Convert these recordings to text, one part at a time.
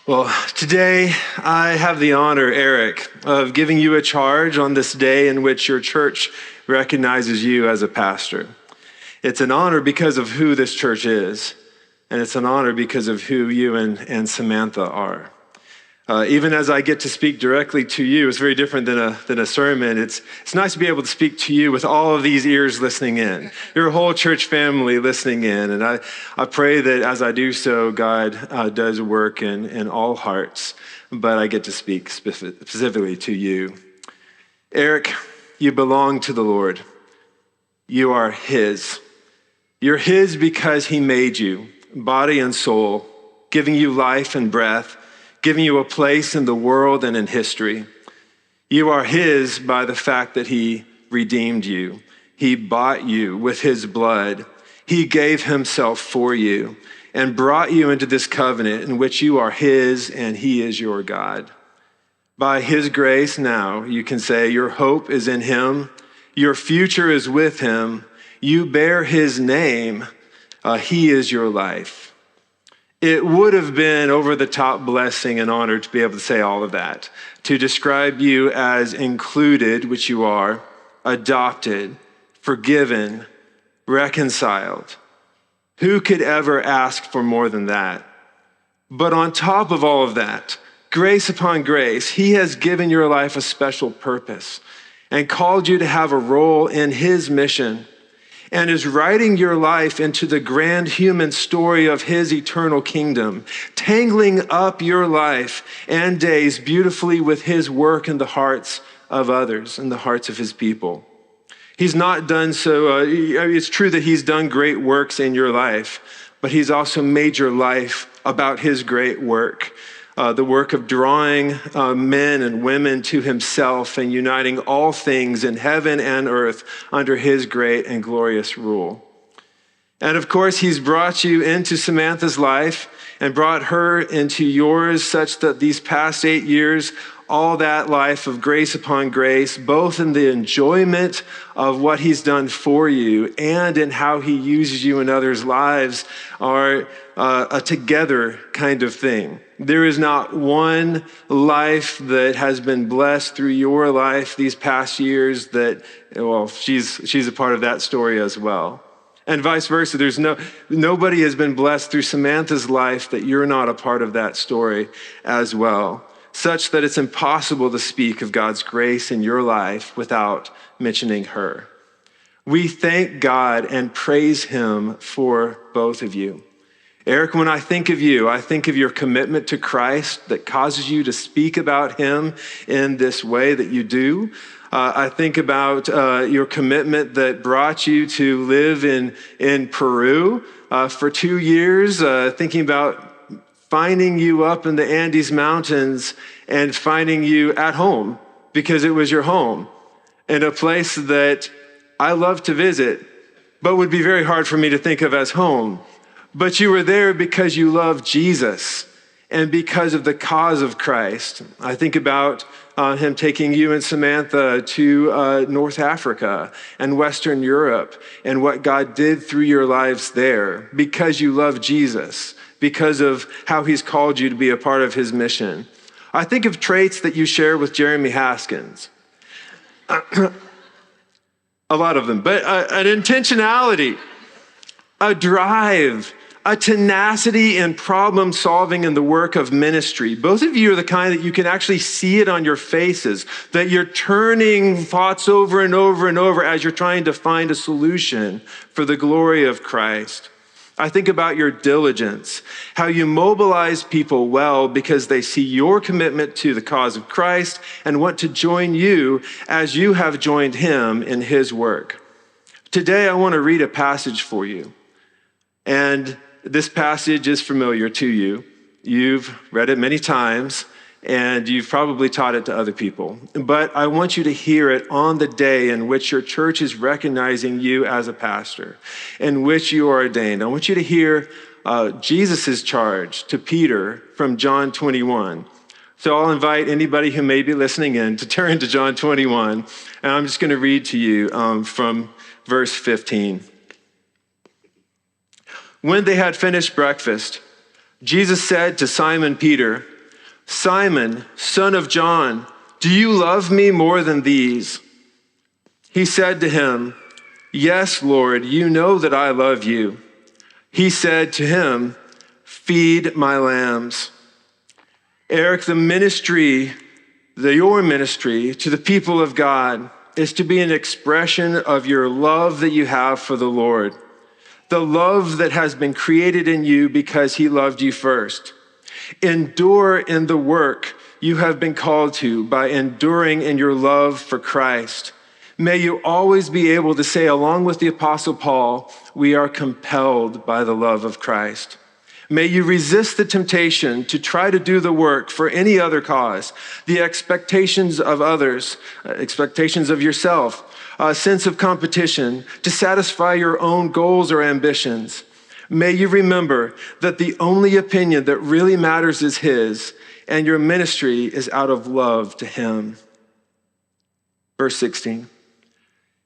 Well, today I have the honor, Eric, of giving you a charge on this day in which your church recognizes you as a pastor. It's an honor because of who this church is, and it's an honor because of who you and Samantha are. Even as I get to speak directly to you, it's very different than a sermon. It's nice to be able to speak to you with all of these ears listening in, your whole church family listening in. And I pray that as I do so, God does work in all hearts, but I get to speak specifically to you. Eric, you belong to the Lord. You are His. You're His because He made you, body and soul, giving you life and breath, giving you a place in the world and in history. You are His by the fact that He redeemed you. He bought you with His blood. He gave Himself for you and brought you into this covenant in which you are His and He is your God. By His grace now, you can say your hope is in Him. Your future is with Him. You bear His name. He is your life. It would have been over the top blessing and honor to be able to say all of that, to describe you as included, which you are, adopted, forgiven, reconciled. Who could ever ask for more than that? But on top of all of that, grace upon grace, He has given your life a special purpose and called you to have a role in His mission, and is writing your life into the grand human story of His eternal kingdom, tangling up your life and days beautifully with His work in the hearts of others, in the hearts of His people. He's not done so, it's true that He's done great works in your life, but He's also made your life about His great work. The work of drawing men and women to Himself and uniting all things in heaven and earth under His great and glorious rule. And of course, He's brought you into Samantha's life and brought her into yours, such that these past 8 years, all that life of grace upon grace, both in the enjoyment of what He's done for you and in how He uses you in others' lives, are a together kind of thing. There is not one life that has been blessed through your life these past years that, well, she's a part of that story as well. And vice versa, nobody has been blessed through Samantha's life that you're not a part of that story as well, such that it's impossible to speak of God's grace in your life without mentioning her. We thank God and praise Him for both of you. Eric, when I think of you, I think of your commitment to Christ that causes you to speak about Him in this way that you do. I think about your commitment that brought you to live in Peru for 2 years, thinking about finding you up in the Andes Mountains and finding you at home because it was your home in a place that I love to visit, but would be very hard for me to think of as home. But you were there because you love Jesus and because of the cause of Christ. I think about Him taking you and Samantha to North Africa and Western Europe and what God did through your lives there because you love Jesus, because of how He's called you to be a part of His mission. I think of traits that you share with Jeremy Haskins. A lot of them, but an intentionality, a drive, a tenacity in problem solving in the work of ministry. Both of you are the kind that you can actually see it on your faces, that you're turning thoughts over and over and over as you're trying to find a solution for the glory of Christ. I think about your diligence, how you mobilize people well because they see your commitment to the cause of Christ and want to join you as you have joined Him in His work. Today, I want to read a passage for you. And this passage is familiar to you. You've read it many times, and you've probably taught it to other people. But I want you to hear it on the day in which your church is recognizing you as a pastor, in which you are ordained. I want you to hear Jesus' charge to Peter from John 21. So I'll invite anybody who may be listening in to turn to John 21, and I'm just going to read to you from verse 15. When they had finished breakfast, Jesus said to Simon Peter, Simon, son of John, do you love me more than these? He said to him, Yes, Lord, you know that I love you. He said to him, Feed my lambs. Eric, your ministry to the people of God is to be an expression of your love that you have for the Lord, the love that has been created in you because he loved you first. Endure in the work you have been called to by enduring in your love for Christ. May you always be able to say, along with the Apostle Paul, we are compelled by the love of Christ. May you resist the temptation to try to do the work for any other cause, the expectations of others, expectations of yourself, a sense of competition, to satisfy your own goals or ambitions. May you remember that the only opinion that really matters is his, and your ministry is out of love to him. Verse 16.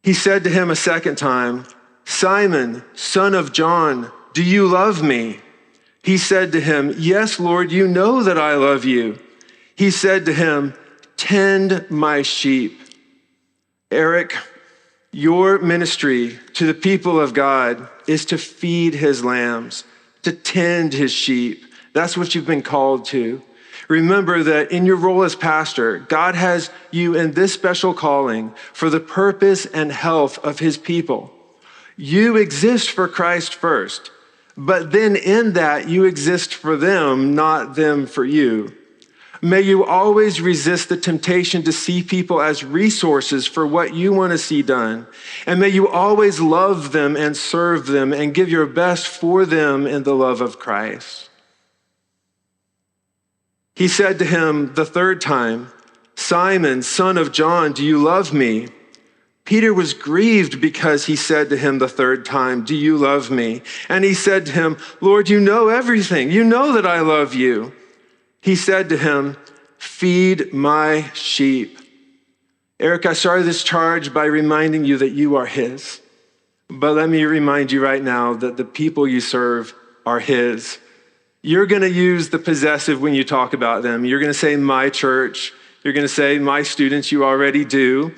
He said to him a second time, Simon, son of John, do you love me? He said to him, Yes, Lord, you know that I love you. He said to him, Tend my sheep. Eric, your ministry to the people of God is to feed his lambs, to tend his sheep. That's what you've been called to. Remember that in your role as pastor, God has you in this special calling for the purpose and health of his people. You exist for Christ first, but then in that you exist for them, not them for you. May you always resist the temptation to see people as resources for what you want to see done. And may you always love them and serve them and give your best for them in the love of Christ. He said to him the third time, Simon, son of John, do you love me? Peter was grieved because he said to him the third time, do you love me? And he said to him, Lord, you know everything. You know that I love you. He said to him, feed my sheep. Eric, I started this charge by reminding you that you are his. But let me remind you right now that the people you serve are his. You're going to use the possessive when you talk about them. You're going to say my church. You're going to say my students. You already do.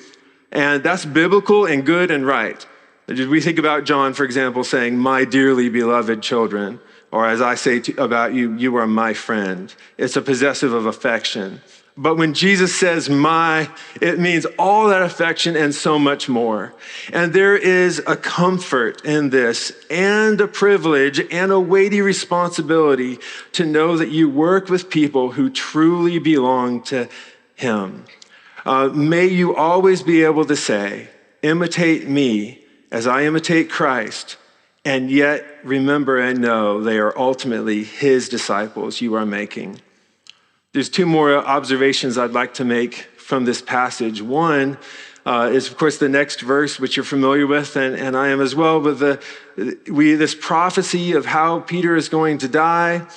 And that's biblical and good and right. We think about John, for example, saying, my dearly beloved children. Or as I say about you, you are my friend. It's a possessive of affection. But when Jesus says my, it means all that affection and so much more. And there is a comfort in this and a privilege and a weighty responsibility to know that you work with people who truly belong to him. May you always be able to say, imitate me as I imitate Christ, and yet remember and know they are ultimately his disciples you are making. There's two more observations I'd like to make from this passage. One is, of course, the next verse, which you're familiar with, and I am as well, with this prophecy of how Peter is going to die.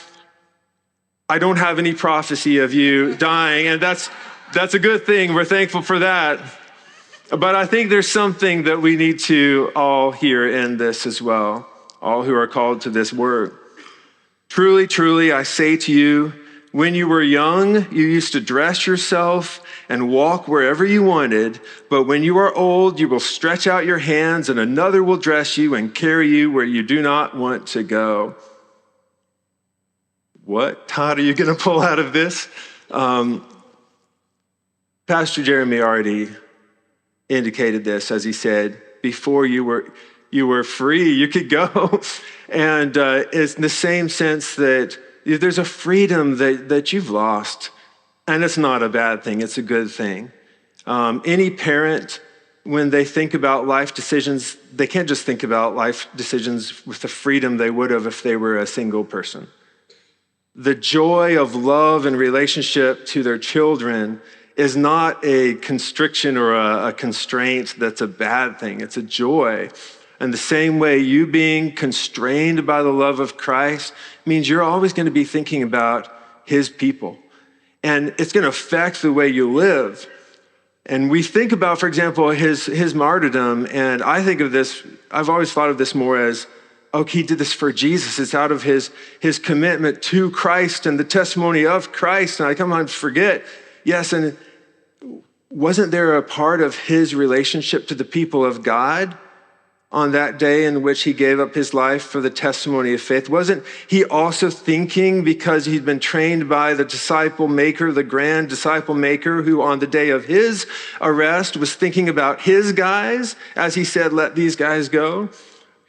I don't have any prophecy of you dying, and that's a good thing. We're thankful for that. But I think there's something that we need to all hear in this as well, all who are called to this work. Truly, truly, I say to you, when you were young, you used to dress yourself and walk wherever you wanted. But when you are old, you will stretch out your hands and another will dress you and carry you where you do not want to go. What, Todd, are you going to pull out of this? Pastor Jeremy already indicated this as he said, before you were free, you could go. And it's in the same sense that there's a freedom that you've lost. And it's not a bad thing, it's a good thing. Any parent, when they think about life decisions, they can't just think about life decisions with the freedom they would have if they were a single person. The joy of love and relationship to their children is not a constriction or a constraint that's a bad thing. It's a joy. And the same way, you being constrained by the love of Christ means you're always going to be thinking about his people. And it's going to affect the way you live. And we think about, for example, his martyrdom, and I think of this, I've always thought of this more as oh, he did this for Jesus. It's out of his commitment to Christ and the testimony of Christ. And I sometimes forget, yes, and wasn't there a part of his relationship to the people of God on that day in which he gave up his life for the testimony of faith? Wasn't he also thinking, because he'd been trained by the disciple maker, the grand disciple maker, who on the day of his arrest was thinking about his guys, as he said, let these guys go?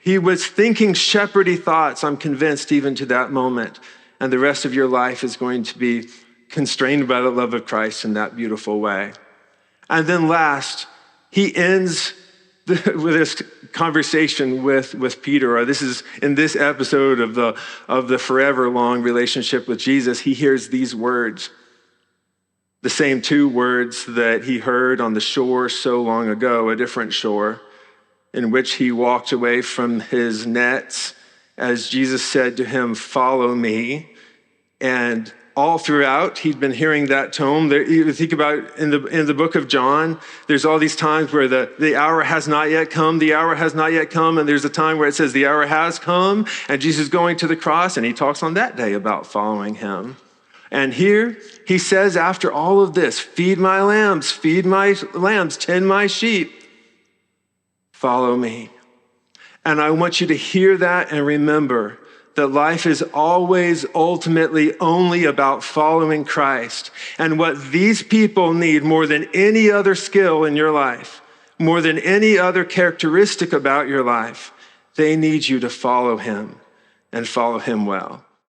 He was thinking shepherdy thoughts, I'm convinced, even to that moment. And the rest of your life is going to be constrained by the love of Christ in that beautiful way. And then last, he ends with this conversation with Peter, or this is in this episode of the forever long relationship with Jesus. He hears these words, the same two words that he heard on the shore so long ago, a different shore, in which he walked away from his nets as Jesus said to him, "Follow me." And all throughout, he'd been hearing that tone. You think about in the book of John, there's all these times where the hour has not yet come, the hour has not yet come, and there's a time where it says the hour has come, and Jesus is going to the cross, and he talks on that day about following him. And here he says, after all of this, feed my lambs, tend my sheep, follow me. And I want you to hear that and remember that life is always ultimately only about following Christ. And what these people need more than any other skill in your life, more than any other characteristic about your life, they need you to follow him and follow him well.